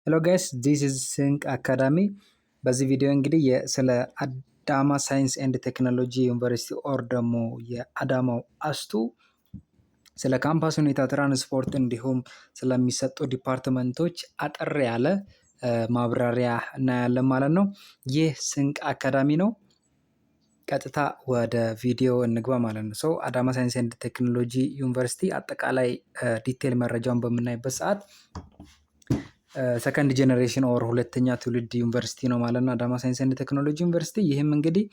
ሄሎ ጋይስ ዲስ ኢዝ ሲንክ አካዳሚ። በዚህ ቪዲዮ እንግዲህ ስለ አዳማ ሳይንስ ኤንድ ቴክኖሎጂ ዩኒቨርሲቲ ኦር ደግሞ የአዳማው አስቱ ስለ ካምፓስ ሁኔታ፣ ትራንስፖርት እንዲሁም ስለሚሰጡ ዲፓርትመንቶች አጠር ያለ ማብራሪያ እናያለን ማለት ነው። ይህ ሲንክ አካዳሚ ነው። ቀጥታ ወደ ቪዲዮ እንግባ ማለት ነው። ሰው አዳማ ሳይንስ ኤንድ ቴክኖሎጂ ዩኒቨርሲቲ አጠቃላይ ዲቴል መረጃውን በምናይበት ሰዓት ሰከንድ ጄኔሬሽን ኦር ሁለተኛ ትውልድ ዩኒቨርሲቲ ነው ማለት ነው አዳማ ሳይንስ ኤንድ ቴክኖሎጂ ዩኒቨርሲቲ። ይህም እንግዲህ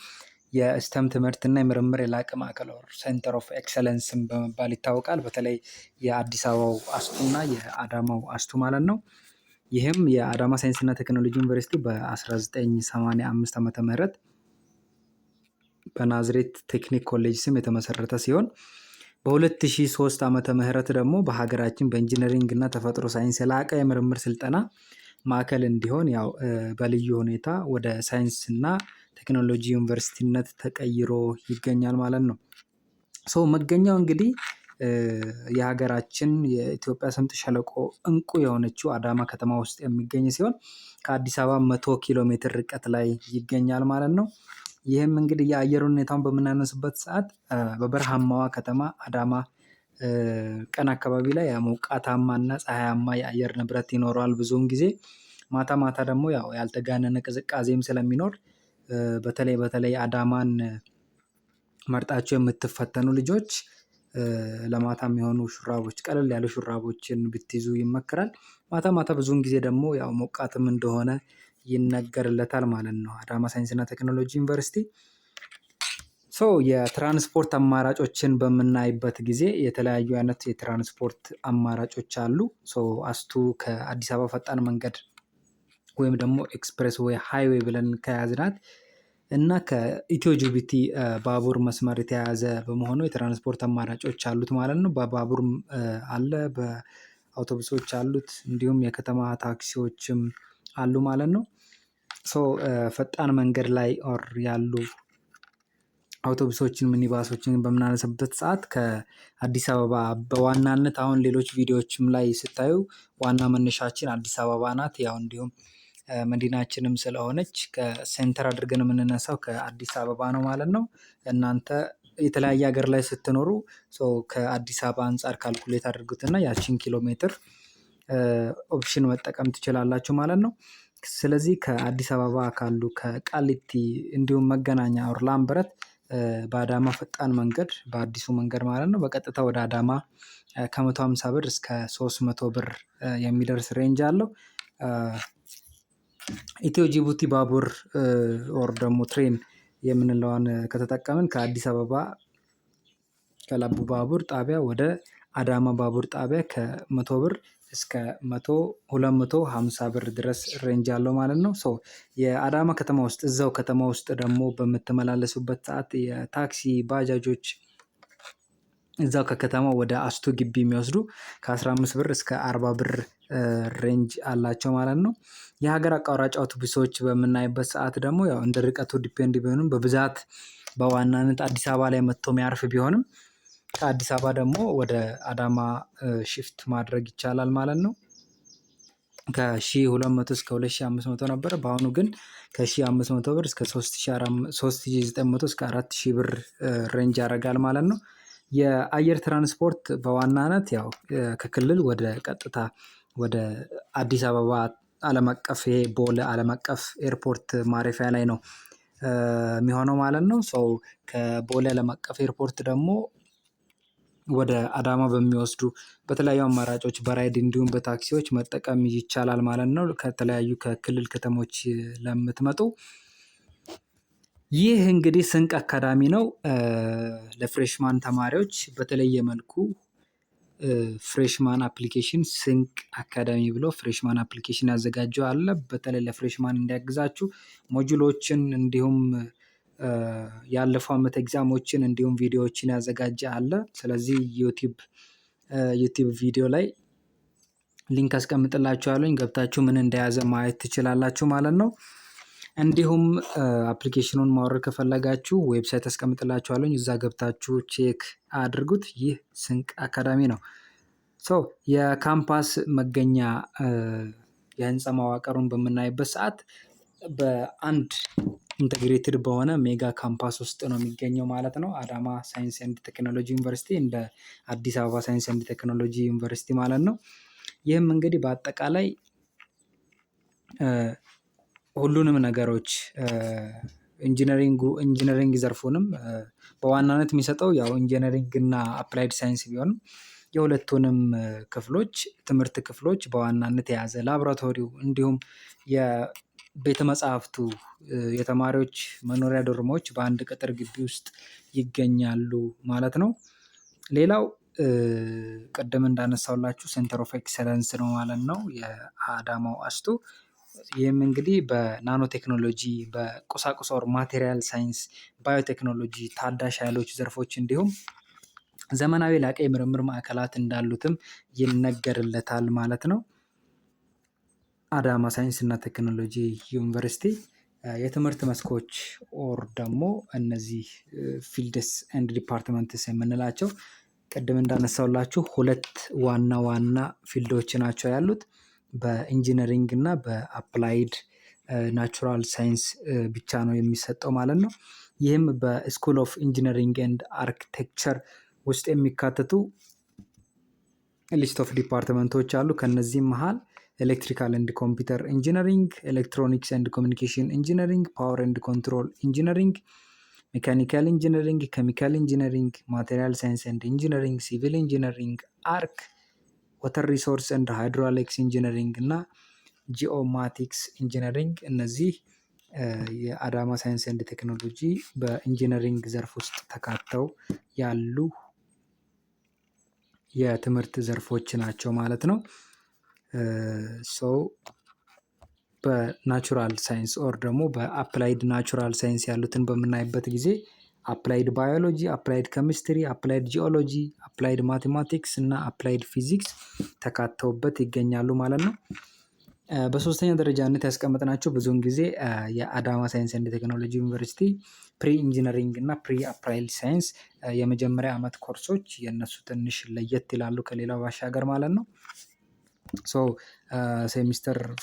የስተም ትምህርትና የምርምር የላቀ ማዕከል ኦር ሴንተር ኦፍ ኤክሰለንስም በመባል ይታወቃል። በተለይ የአዲስ አበባው አስቱና የአዳማው አስቱ ማለት ነው። ይህም የአዳማ ሳይንስና ቴክኖሎጂ ዩኒቨርሲቲ በ1985 ዓመተ ምህረት በናዝሬት ቴክኒክ ኮሌጅ ስም የተመሰረተ ሲሆን በ2003 ዓመተ ምህረት ደግሞ በሀገራችን በኢንጂነሪንግ እና ተፈጥሮ ሳይንስ የላቀ የምርምር ስልጠና ማዕከል እንዲሆን ያው በልዩ ሁኔታ ወደ ሳይንስ እና ቴክኖሎጂ ዩኒቨርሲቲነት ተቀይሮ ይገኛል ማለት ነው። ሶ መገኛው እንግዲህ የሀገራችን የኢትዮጵያ ስምጥ ሸለቆ እንቁ የሆነችው አዳማ ከተማ ውስጥ የሚገኝ ሲሆን ከአዲስ አበባ 100 ኪሎ ሜትር ርቀት ላይ ይገኛል ማለት ነው። ይህም እንግዲህ የአየር ሁኔታውን በምናነስበት ሰዓት በበረሃማዋ ከተማ አዳማ ቀን አካባቢ ላይ ሞቃታማ እና ፀሐያማ የአየር ንብረት ይኖረዋል ብዙውን ጊዜ። ማታ ማታ ደግሞ ያው ያልተጋነነ ቅዝቃዜም ስለሚኖር በተለይ አዳማን መርጣችሁ የምትፈተኑ ልጆች ለማታ የሚሆኑ ሹራቦች፣ ቀለል ያሉ ሹራቦችን ብትይዙ ይመከራል። ማታ ማታ ብዙውን ጊዜ ደግሞ ያው ሞቃትም እንደሆነ ይነገርለታል ማለት ነው አዳማ ሳይንስና ቴክኖሎጂ ዩኒቨርሲቲ። የትራንስፖርት አማራጮችን በምናይበት ጊዜ የተለያዩ አይነት የትራንስፖርት አማራጮች አሉ። አስቱ ከአዲስ አበባ ፈጣን መንገድ ወይም ደግሞ ኤክስፕሬስ ወይ ሃይዌይ ብለን ከያዝናት እና ከኢትዮ ጅቡቲ ባቡር መስመር የተያያዘ በመሆኑ የትራንስፖርት አማራጮች አሉት ማለት ነው። በባቡር አለ፣ በአውቶቡሶች አሉት፣ እንዲሁም የከተማ ታክሲዎችም አሉ ማለት ነው። ፈጣን መንገድ ላይ ኦር ያሉ አውቶቡሶችን፣ ሚኒባሶችን በምናነሳበት ሰዓት ከአዲስ አበባ በዋናነት አሁን ሌሎች ቪዲዮዎችም ላይ ስታዩ ዋና መነሻችን አዲስ አበባ ናት። ያው እንዲሁም መዲናችንም ስለሆነች ከሴንተር አድርገን የምንነሳው ከአዲስ አበባ ነው ማለት ነው። እናንተ የተለያየ ሀገር ላይ ስትኖሩ ከአዲስ አበባ አንፃር ካልኩሌት አድርጉትና ያቺን ኪሎ ሜትር ኦፕሽን መጠቀም ትችላላችሁ ማለት ነው። ስለዚህ ከአዲስ አበባ ካሉ ከቃሊቲ እንዲሁም መገናኛ ኦር ላምበረት በአዳማ ፈጣን መንገድ በአዲሱ መንገድ ማለት ነው በቀጥታ ወደ አዳማ ከ150 ብር እስከ 300 ብር የሚደርስ ሬንጅ አለው። ኢትዮ ጅቡቲ ባቡር ኦር ደግሞ ትሬን የምንለውን ከተጠቀምን ከአዲስ አበባ ከለቡ ባቡር ጣቢያ ወደ አዳማ ባቡር ጣቢያ ከ100 ብር እስከ 250 ብር ድረስ ሬንጅ አለው ማለት ነው። የአዳማ ከተማ ውስጥ እዛው ከተማ ውስጥ ደግሞ በምትመላለሱበት ሰዓት የታክሲ ባጃጆች እዛው ከከተማው ወደ አስቱ ግቢ የሚወስዱ ከ15 ብር እስከ 40 ብር ሬንጅ አላቸው ማለት ነው። የሀገር አቋራጭ አውቶቡሶች በምናይበት ሰዓት ደግሞ ያው እንደ ርቀቱ ዲፔንድ ቢሆንም በብዛት በዋናነት አዲስ አበባ ላይ መጥቶ የሚያርፍ ቢሆንም ከአዲስ አበባ ደግሞ ወደ አዳማ ሽፍት ማድረግ ይቻላል ማለት ነው። ከ1200 እስከ 2500 ነበረ። በአሁኑ ግን ከ1500 ብር እስከ 3900 እስከ 4000 ብር ሬንጅ ያደርጋል ማለት ነው። የአየር ትራንስፖርት በዋናነት ያው ከክልል ወደ ቀጥታ ወደ አዲስ አበባ ዓለም አቀፍ ይሄ ቦሌ ዓለም አቀፍ ኤርፖርት ማረፊያ ላይ ነው የሚሆነው ማለት ነው። ከቦሌ ዓለም አቀፍ ኤርፖርት ደግሞ ወደ አዳማ በሚወስዱ በተለያዩ አማራጮች በራይድ እንዲሁም በታክሲዎች መጠቀም ይቻላል ማለት ነው። ከተለያዩ ከክልል ከተሞች ለምትመጡ ይህ እንግዲህ ሲንክ አካዳሚ ነው። ለፍሬሽማን ተማሪዎች በተለየ መልኩ ፍሬሽማን አፕሊኬሽን ሲንክ አካዳሚ ብሎ ፍሬሽማን አፕሊኬሽን ያዘጋጀው አለ። በተለይ ለፍሬሽማን እንዲያግዛችሁ ሞጁሎችን እንዲሁም ያለፈው ዓመት ኤግዛሞችን እንዲሁም ቪዲዮዎችን ያዘጋጀ አለ። ስለዚህ ዩቲዩብ ቪዲዮ ላይ ሊንክ አስቀምጥላችኋለሁ፣ ገብታችሁ ምን እንደያዘ ማየት ትችላላችሁ ማለት ነው። እንዲሁም አፕሊኬሽኑን ማውረድ ከፈለጋችሁ ዌብሳይት አስቀምጥላችኋለሁ፣ እዛ ገብታችሁ ቼክ አድርጉት። ይህ ሲንክ አካዳሚ ነው። የካምፓስ መገኛ የህንፃ መዋቅሩን በምናይበት ሰዓት በአንድ ኢንተግሬትድ በሆነ ሜጋ ካምፓስ ውስጥ ነው የሚገኘው ማለት ነው። አዳማ ሳይንስ ኤንድ ቴክኖሎጂ ዩኒቨርሲቲ እንደ አዲስ አበባ ሳይንስ ኤንድ ቴክኖሎጂ ዩኒቨርሲቲ ማለት ነው። ይህም እንግዲህ በአጠቃላይ ሁሉንም ነገሮች ኢንጂነሪንግ ዘርፉንም በዋናነት የሚሰጠው ያው ኢንጂነሪንግ እና አፕላይድ ሳይንስ ቢሆንም የሁለቱንም ትምህርት ክፍሎች በዋናነት የያዘ ላቦራቶሪው እንዲሁም የቤተ መጽሐፍቱ የተማሪዎች መኖሪያ ዶርሞች በአንድ ቅጥር ግቢ ውስጥ ይገኛሉ ማለት ነው። ሌላው ቅድም እንዳነሳሁላችሁ ሴንተር ኦፍ ኤክሰለንስ ነው ማለት ነው የአዳማው አስቱ። ይህም እንግዲህ በናኖ ቴክኖሎጂ፣ በቁሳቁስ ኦር ማቴሪያል ሳይንስ፣ ባዮቴክኖሎጂ፣ ታዳሽ ኃይሎች ዘርፎች እንዲሁም ዘመናዊ ላቀ የምርምር ማዕከላት እንዳሉትም ይነገርለታል ማለት ነው። አዳማ ሳይንስ እና ቴክኖሎጂ ዩኒቨርሲቲ የትምህርት መስኮች ኦር ደግሞ እነዚህ ፊልድስ ኤንድ ዲፓርትመንትስ የምንላቸው ቅድም እንዳነሳሁላችሁ ሁለት ዋና ዋና ፊልዶች ናቸው ያሉት በኢንጂነሪንግ እና በአፕላይድ ናቹራል ሳይንስ ብቻ ነው የሚሰጠው ማለት ነው። ይህም በስኩል ኦፍ ኢንጂነሪንግ ኤንድ አርክቴክቸር ውስጥ የሚካተቱ ሊስት ኦፍ ዲፓርትመንቶች አሉ። ከነዚህም መሃል ኤሌክትሪካል ኤንድ ኮምፒውተር ኢንጂነሪንግ፣ ኤሌክትሮኒክስ ኤንድ ኮሚኒኬሽን ኢንጂነሪንግ፣ ፓወር ኤንድ ኮንትሮል ኢንጂነሪንግ፣ ሜካኒካል ኢንጂነሪንግ፣ ኬሚካል ኢንጂነሪንግ፣ ማቴሪያል ሳይንስ ኤንድ ኢንጂነሪንግ፣ ሲቪል ኢንጂነሪንግ፣ አርክ፣ ወተር ሪሶርስ ኤንድ ሃይድሮሊክስ ኢንጂነሪንግ እና ጂኦማቲክስ ኢንጂነሪንግ እነዚህ የአዳማ ሳይንስ ኤንድ ቴክኖሎጂ በኢንጂነሪንግ ዘርፍ ውስጥ ተካተው ያሉ የትምህርት ዘርፎች ናቸው ማለት ነው። በናቹራል ሳይንስ ኦር ደግሞ በአፕላይድ ናቹራል ሳይንስ ያሉትን በምናይበት ጊዜ አፕላይድ ባዮሎጂ፣ አፕላይድ ኬሚስትሪ፣ አፕላይድ ጂኦሎጂ፣ አፕላይድ ማቴማቲክስ እና አፕላይድ ፊዚክስ ተካተውበት ይገኛሉ ማለት ነው። በሶስተኛ ደረጃነት ያስቀመጥናቸው ብዙውን ጊዜ የአዳማ ሳይንስ ኤንድ ቴክኖሎጂ ዩኒቨርሲቲ ፕሪ ኢንጂነሪንግ እና ፕሪ አፕላይድ ሳይንስ የመጀመሪያ ዓመት ኮርሶች የእነሱ ትንሽ ለየት ይላሉ ከሌላው ባሻገር ማለት ነው።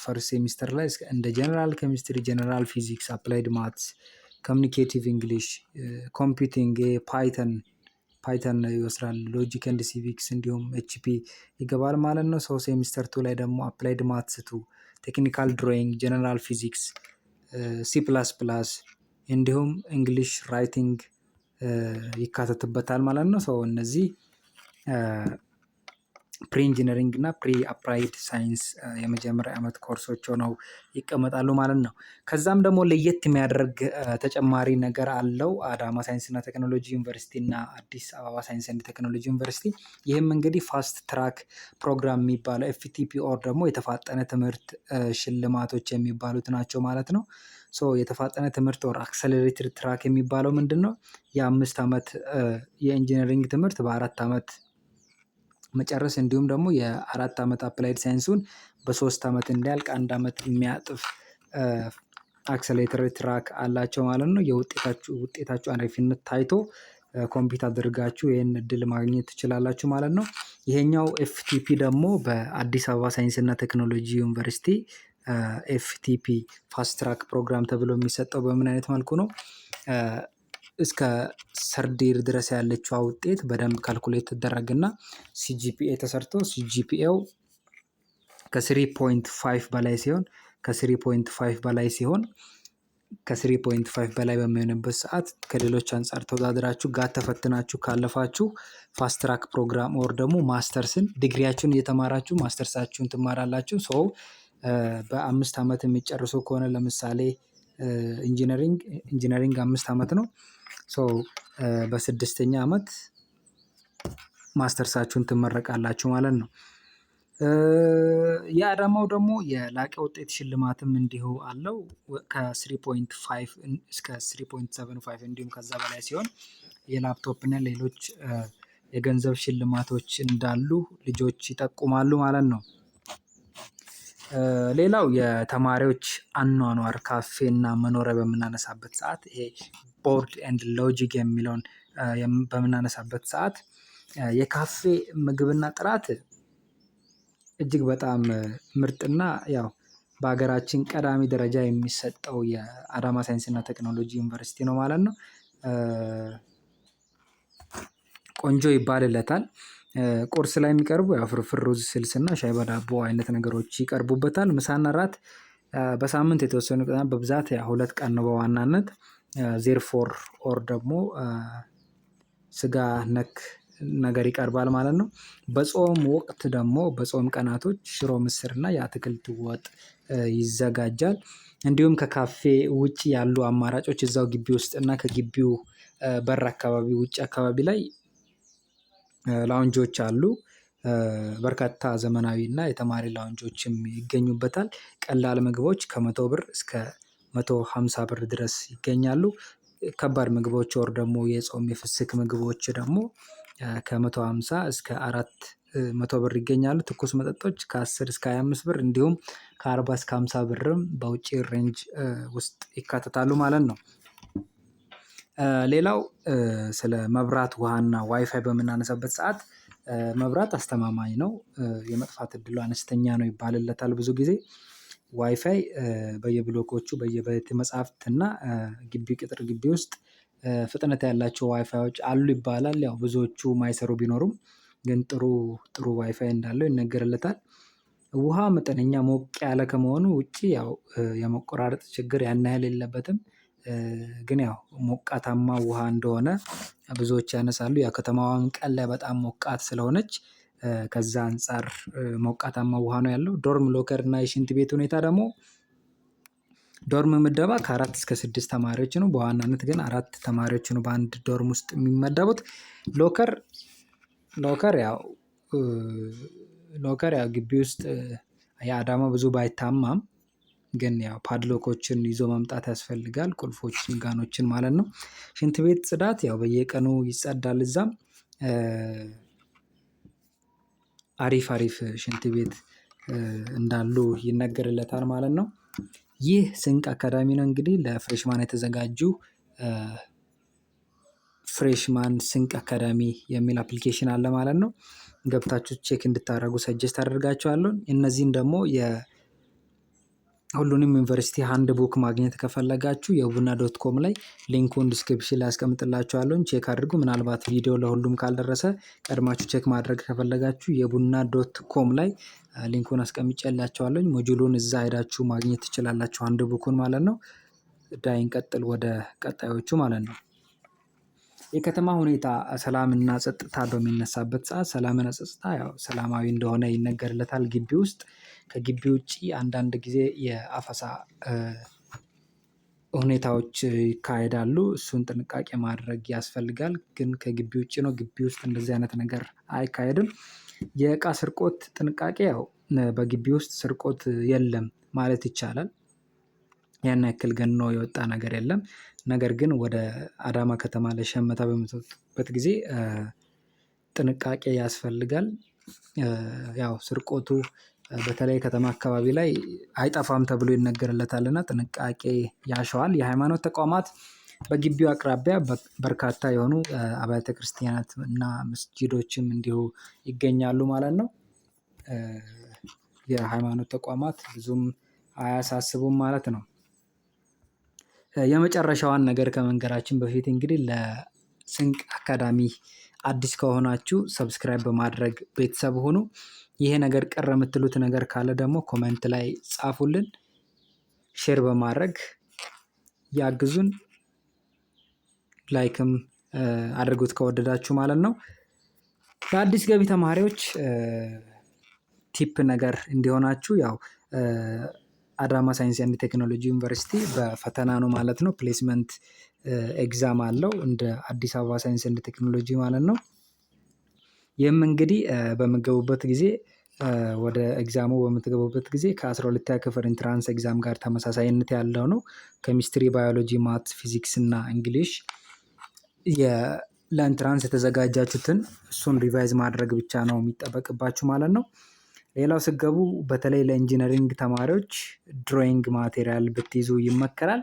ፈርስት ሴሚስተር ላይ እንደ ጀነራል ኬሚስትሪ፣ ጀነራል ፊዚክስ፣ አፕላይድ ማትስ፣ ኮሚኒኬቲቭ እንግሊሽ፣ ኮምፒውቲንግ፣ ፓይተን ይወስዳል። ሎጂክ ኤንድ ሲቪክስ እንዲሁም ኤችፒ ይገባል ማለት ነው። ሴሚስተር 2 ላይ ደግሞ አፕላይድ ማትስ 2፣ ቴክኒካል ድሮይንግ፣ ጀነራል ፊዚክስ፣ ሲ ፕላስ ፕላስ እንዲሁም እንግሊሽ ራይቲንግ ይካተትበታል ማለት ነው። እነዚህ ፕሪ ኢንጂነሪንግ እና ፕሪ አፕላይድ ሳይንስ የመጀመሪያ ዓመት ኮርሶች ሆነው ይቀመጣሉ ማለት ነው። ከዛም ደግሞ ለየት የሚያደርግ ተጨማሪ ነገር አለው አዳማ ሳይንስ እና ቴክኖሎጂ ዩኒቨርሲቲ እና አዲስ አበባ ሳይንስ ኤንድ ቴክኖሎጂ ዩኒቨርሲቲ። ይህም እንግዲህ ፋስት ትራክ ፕሮግራም የሚባለው ኤፍቲፒ ኦር ደግሞ የተፋጠነ ትምህርት ሽልማቶች የሚባሉት ናቸው ማለት ነው። የተፋጠነ ትምህርት ኦር አክሰለሬትድ ትራክ የሚባለው ምንድን ነው? የ5 ዓመት የኢንጂነሪንግ ትምህርት በ4 ዓመት መጨረስ እንዲሁም ደግሞ የ4 ዓመት አፕላይድ ሳይንሱን በ3 ዓመት እንዲያልቅ 1 ዓመት የሚያጥፍ አክሰሌተር ትራክ አላቸው ማለት ነው። የውጤታችሁ አሪፍነት ታይቶ ኮምፒት አድርጋችሁ ይህን እድል ማግኘት ትችላላችሁ ማለት ነው። ይሄኛው ኤፍቲፒ ደግሞ በአዲስ አበባ ሳይንስ እና ቴክኖሎጂ ዩኒቨርሲቲ ኤፍቲፒ ፋስት ትራክ ፕሮግራም ተብሎ የሚሰጠው በምን አይነት መልኩ ነው? እስከ ሰርዴር ድረስ ያለችው ውጤት በደንብ ካልኩሌት ትደረግና ሲጂፒኤ ተሰርቶ ሲጂፒኤው ከ3.5 በላይ ሲሆን ከ3.5 በላይ በሚሆንበት ሰዓት ከሌሎች አንጻር ተወዳድራችሁ ጋር ተፈትናችሁ ካለፋችሁ ፋስት ትራክ ፕሮግራም ኦር ደግሞ ማስተርስን ዲግሪያችሁን እየተማራችሁ ማስተርሳችሁን ትማራላችሁ። በ5 ዓመት የሚጨርሱ ከሆነ ለምሳሌ ኢንጂነሪንግ 5 ዓመት ነው። በ6ኛ ዓመት ማስተርሳችሁን ትመረቃላችሁ ማለት ነው። የአዳማው ደግሞ የላቀ ውጤት ሽልማትም እንዲሁ አለው። ከ3.5 እስከ 3.75 እንዲሁም ከዛ በላይ ሲሆን የላፕቶፕ እና ሌሎች የገንዘብ ሽልማቶች እንዳሉ ልጆች ይጠቁማሉ ማለት ነው። ሌላው የተማሪዎች አኗኗር ካፌ እና መኖሪያ በምናነሳበት ሰዓት ይሄ ቦርድ ኤንድ ሎጂክ የሚለውን በምናነሳበት ሰዓት የካፌ ምግብና ጥራት እጅግ በጣም ምርጥና ያው በሀገራችን ቀዳሚ ደረጃ የሚሰጠው የአዳማ ሳይንስና ቴክኖሎጂ ዩኒቨርሲቲ ነው ማለት ነው። ቆንጆ ይባልለታል። ቁርስ ላይ የሚቀርቡ ያው ፍርፍር፣ ሩዝ፣ ስልስና ሻይ በዳቦ አይነት ነገሮች ይቀርቡበታል። ምሳና እራት በሳምንት የተወሰኑ ቀናት በብዛት 2 ቀን ነው በዋናነት። ዜርፎር ኦር ደግሞ ስጋ ነክ ነገር ይቀርባል ማለት ነው። በጾም ወቅት ደግሞ በጾም ቀናቶች ሽሮ፣ ምስርና የአትክልት ወጥ ይዘጋጃል። እንዲሁም ከካፌ ውጪ ያሉ አማራጮች እዛው ግቢ ውስጥ እና ከግቢው በር አካባቢ ውጭ አካባቢ ላይ ላውንጆች አሉ። በርካታ ዘመናዊ እና የተማሪ ላውንጆችም ይገኙበታል። ቀላል ምግቦች ከ100 ብር እስከ 150 ብር ድረስ ይገኛሉ። ከባድ ምግቦች ወር ደግሞ የጾም የፍስክ ምግቦች ደግሞ ከ150 እስከ 400 ብር ይገኛሉ። ትኩስ መጠጦች ከ10 እስከ 25 ብር እንዲሁም ከ40 እስከ 50 ብርም በውጪ ሬንጅ ውስጥ ይካተታሉ ማለት ነው። ሌላው ስለ መብራት ውሃና ዋይፋይ በምናነሳበት ሰዓት መብራት አስተማማኝ ነው። የመጥፋት እድሉ አነስተኛ ነው ይባልለታል ብዙ ጊዜ። ዋይፋይ በየብሎኮቹ በየቤተ መጻሕፍት እና ቅጥር ግቢ ውስጥ ፍጥነት ያላቸው ዋይፋዮች አሉ ይባላል። ያው ብዙዎቹ የማይሰሩ ቢኖሩም ግን ጥሩ ዋይፋይ እንዳለው ይነገርለታል። ውሃ መጠነኛ ሞቅ ያለ ከመሆኑ ውጪ ያው የመቆራረጥ ችግር ያን ያህል የለበትም። ግን ያው ሞቃታማ ውሃ እንደሆነ ብዙዎች ያነሳሉ። ያው ከተማዋም ቀን ላይ በጣም ሞቃት ስለሆነች ከዛ አንፃር ሞቃታማ ውሃ ነው ያለው። ዶርም ሎከር እና የሽንት ቤት ሁኔታ ደግሞ ዶርም ምደባ ከ4 እስከ 6 ተማሪዎች ነው። በዋናነት ግን 4 ተማሪዎች ነው በአንድ ዶርም ውስጥ የሚመደቡት። ሎከር ያው ግቢ ውስጥ የአዳማ ብዙ ባይታማም ግን ያው ፓድሎኮችን ይዞ መምጣት ያስፈልጋል። ቁልፎችን፣ ጋኖችን ማለት ነው። ሽንት ቤት ጽዳት ያው በየቀኑ ይጸዳል እዛም። አሪፍ ሽንት ቤት እንዳሉ ይነገርለታል ማለት ነው። ይህ ስንቅ አካዳሚ ነው እንግዲህ ለፍሬሽማን የተዘጋጁ ፍሬሽማን ስንቅ አካዳሚ የሚል አፕሊኬሽን አለ ማለት ነው። ገብታችሁ ቼክ እንድታደርጉ ሰጀስት አደርጋችኋለሁ። እነዚህን ደግሞ ሁሉንም ዩኒቨርሲቲ ሃንድ ቡክ ማግኘት ከፈለጋችሁ የቡና ዶት ኮም ላይ ሊንኩን ዲስክሪፕሽን ላይ አስቀምጥላችኋለሁ። ቼክ አድርጉ። ምናልባት ቪዲዮ ለሁሉም ካልደረሰ ቀድማችሁ ቼክ ማድረግ ከፈለጋችሁ የቡና ዶት ኮም ላይ ሊንኩን አስቀምጬላችኋለሁ። ሞጁሉን እዛ ሄዳችሁ ማግኘት ትችላላችሁ፣ ሃንድ ቡኩን ማለት ነው። እንቀጥል ወደ ቀጣዮቹ ማለት ነው። የከተማ ሁኔታ ሰላምና ጸጥታ በሚነሳበት ሰዓት ሰላምና ጸጥታ ያው ሰላማዊ እንደሆነ ይነገርለታል ግቢ ውስጥ። ከግቢ ውጪ አንዳንድ ጊዜ የአፈሳ ሁኔታዎች ይካሄዳሉ። እሱን ጥንቃቄ ማድረግ ያስፈልጋል። ግን ከግቢ ውጪ ነው፣ ግቢ ውስጥ እንደዚህ አይነት ነገር አይካሄድም። የእቃ ስርቆት ጥንቃቄ ያው በግቢ ውስጥ ስርቆት የለም ማለት ይቻላል። ያን ያክል ገኖ የወጣ ነገር የለም። ነገር ግን ወደ አዳማ ከተማ ለሸመታ በምትወጡበት ጊዜ ጥንቃቄ ያስፈልጋል። ያው ስርቆቱ በተለይ ከተማ አካባቢ ላይ አይጠፋም ተብሎ ይነገርለታልና ጥንቃቄ ያሻዋል። የሃይማኖት ተቋማት በግቢው አቅራቢያ በርካታ የሆኑ አብያተ ክርስቲያናት እና መስጂዶችም እንዲሁ ይገኛሉ ማለት ነው። የሃይማኖት ተቋማት ብዙም አያሳስቡም ማለት ነው። የመጨረሻዋን ነገር ከመንገራችን በፊት እንግዲህ ለስንቅ አካዳሚ አዲስ ከሆናችሁ ሰብስክራይብ በማድረግ ቤተሰብ ሁኑ። ይሄ ነገር ቀረ የምትሉት ነገር ካለ ደግሞ ኮሜንት ላይ ጻፉልን። ሼር በማድረግ ያግዙን። ላይክም አድርጉት ከወደዳችሁ ማለት ነው። ለአዲስ ገቢ ተማሪዎች ቲፕ ነገር እንዲሆናችሁ ያው አዳማ ሳይንስ ኤንድ ቴክኖሎጂ ዩኒቨርሲቲ በፈተና ነው ማለት ነው። ፕሌስመንት ኤግዛም አለው እንደ አዲስ አበባ ሳይንስ ኤንድ ቴክኖሎጂ ማለት ነው። ይህም እንግዲህ በምትገቡበት ጊዜ ወደ ኤግዛሙ በምትገቡበት ጊዜ ከ12ኛ ክፍል ኢንትራንስ ኤግዛም ጋር ተመሳሳይነት ያለው ነው። ኬሚስትሪ፣ ባዮሎጂ፣ ማትስ፣ ፊዚክስ እና እንግሊሽ ለኢንትራንስ የተዘጋጃችሁትን እሱን ሪቫይዝ ማድረግ ብቻ ነው የሚጠበቅባችሁ ማለት ነው። ሌላው ስትገቡ በተለይ ለኢንጂነሪንግ ተማሪዎች ድሮይንግ ማቴሪያል ብትይዙ ይመከራል።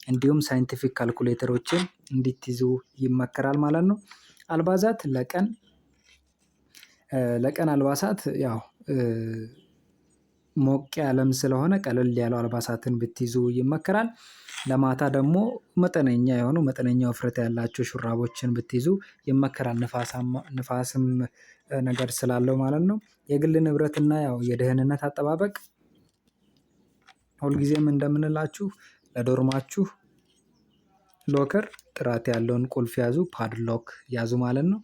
እንዲሁም ሳይንቲፊክ ካልኩሌተሮችን እንድትይዙ ይመከራል ማለት ነው። አልባሳት ለቀን አልባሳት ያው ሞቅ ያለም ስለሆነ ቀለል ያሉ አልባሳትን ብትይዙ ይመከራል። ለማታ ደግሞ መጠነኛ የሆኑ መጠነኛ ውፍረት ያላቸው ሹራቦችን ብትይዙ ይመከራል። ንፋስም ነገር ስላለው ማለት ነው። የግል ንብረትና ያው የደህንነት አጠባበቅ ሁልጊዜም እንደምንላችሁ ለዶርማችሁ ሎከር ጥራት ያለውን ቁልፍ ያዙ፣ ፓድሎክ ያዙ ማለት ነው።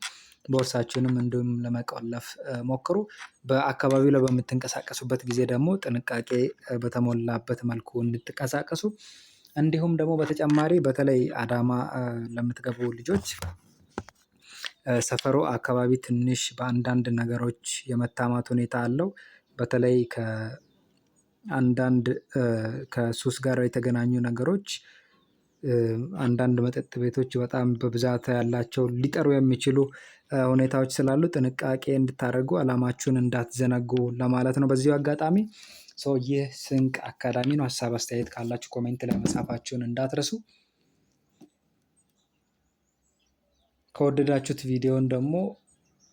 ቦርሳችሁንም እንዲሁም ለመቆለፍ ሞክሩ። በአካባቢው ላይ በምትንቀሳቀሱበት ጊዜ ደግሞ ጥንቃቄ በተሞላበት መልኩ እንድትንቀሳቀሱ። እንዲሁም ደግሞ በተጨማሪ በተለይ አዳማ ለምትገቡ ልጆች ሰፈሩ አካባቢ ትንሽ በአንዳንድ ነገሮች የመታማት ሁኔታ አለው። በተለይ ከአንዳንድ ከሱስ ጋር የተገናኙ ነገሮች አንዳንድ መጠጥ ቤቶች በጣም በብዛት ያላቸው ሊጠሩ የሚችሉ ሁኔታዎች ስላሉ ጥንቃቄ እንድታደርጉ አላማችሁን እንዳትዘነጉ ለማለት ነው። በዚሁ አጋጣሚ ይህ ስንቅ አካዳሚ ነው። ሀሳብ አስተያየት ካላችሁ ኮሜንት ላይ መጻፋችሁን እንዳትረሱ። ከወደዳችሁት ቪዲዮን ደግሞ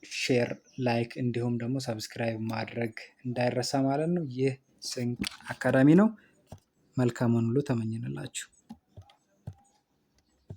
ሼር፣ ላይክ እንዲሁም ደግሞ ሰብስክራይብ ማድረግ እንዳይረሳ ማለት ነው። ይህ ስንቅ አካዳሚ ነው። መልካሙን ሁሉ ተመኘንላችሁ።